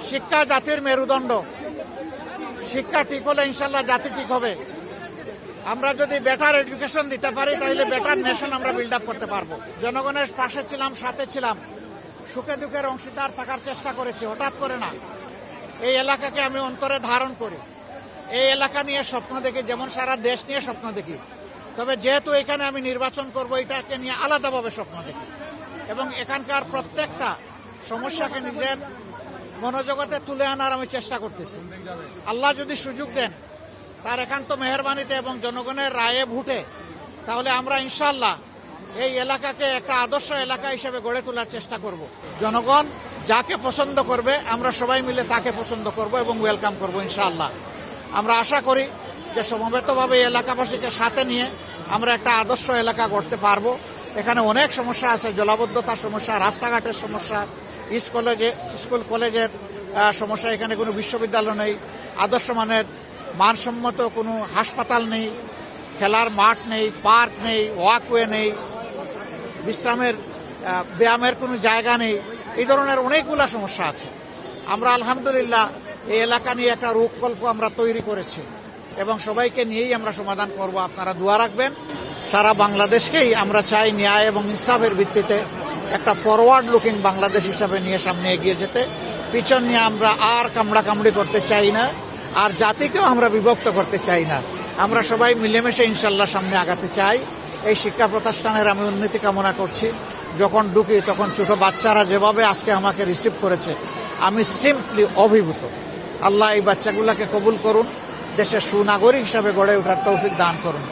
শিক্ষা জাতির মেরুদণ্ড। শিক্ষা ঠিক হলে ইনশাল্লাহ জাতি ঠিক হবে। আমরা যদি বেটার এডুকেশন দিতে পারি তাহলে বেটার নেশন আমরা বিল্ড আপ করতে পারবো। জনগণের পাশে ছিলাম, সাথে ছিলাম, সুখে দুঃখের অংশীদার থাকার চেষ্টা করেছি। হঠাৎ করে না, এই এলাকাকে আমি অন্তরে ধারণ করি। এই এলাকা নিয়ে স্বপ্ন দেখি, যেমন সারা দেশ নিয়ে স্বপ্ন দেখি। তবে যেহেতু এখানে আমি নির্বাচন করব, এটাকে নিয়ে আলাদাভাবে স্বপ্ন দেখি এবং এখানকার প্রত্যেকটা সমস্যাকে নিজের মনোজগতে তুলে আনার আমি চেষ্টা করতেছি। আল্লাহ যদি সুযোগ দেন তার একান্ত মেহেরবানিতে এবং জনগণের রায়ে ভোটে, তাহলে আমরা ইনশাআল্লাহ এই এলাকাকে একটা আদর্শ এলাকা হিসেবে গড়ে তোলার চেষ্টা করব। জনগণ যাকে পছন্দ করবে আমরা সবাই মিলে তাকে পছন্দ করব এবং ওয়েলকাম করব ইনশাআল্লাহ। আমরা আশা করি যে সমবেতভাবে এই এলাকাবাসীকে সাথে নিয়ে আমরা একটা আদর্শ এলাকা গড়তে পারবো। এখানে অনেক সমস্যা আছে, জলাবদ্ধতার সমস্যা, রাস্তাঘাটের সমস্যা, স্কুল কলেজের সমস্যা। এখানে কোনো বিশ্ববিদ্যালয় নেই, আদর্শ মানের মানসম্মত কোনো হাসপাতাল নেই, খেলার মাঠ নেই, পার্ক নেই, ওয়াকওয়ে নেই, ব্যায়ামের কোনো জায়গা নেই। এই ধরনের অনেকগুলা সমস্যা আছে। আমরা আলহামদুলিল্লাহ এই এলাকা নিয়ে একটা রূপকল্প আমরা তৈরি করেছি এবং সবাইকে নিয়েই আমরা সমাধান করব। আপনারা দোয়া রাখবেন। সারা বাংলাদেশকেই আমরা চাই ন্যায় এবং ইনসাফের ভিত্তিতে একটা ফরওয়ার্ড লুকিং বাংলাদেশ হিসাবে নিয়ে সামনে এগিয়ে যেতে। পিছন নিয়ে আমরা আর কামড়াকামড়ি করতে চাই না, আর জাতিকেও আমরা বিভক্ত করতে চাই না। আমরা সবাই মিলেমিশে ইনশাল্লাহ সামনে আগাতে চাই। এই শিক্ষা প্রতিষ্ঠানের আমি উন্নতি কামনা করছি। যখন ঢুকি তখন ছোট বাচ্চারা যেভাবে আজকে আমাকে রিসিভ করেছে, আমি সিম্পলি অভিভূত। আল্লাহ এই বাচ্চাগুলোকে কবুল করুন, দেশের সুনাগরিক হিসাবে গড়ে ওঠার তৌফিক দান করুন।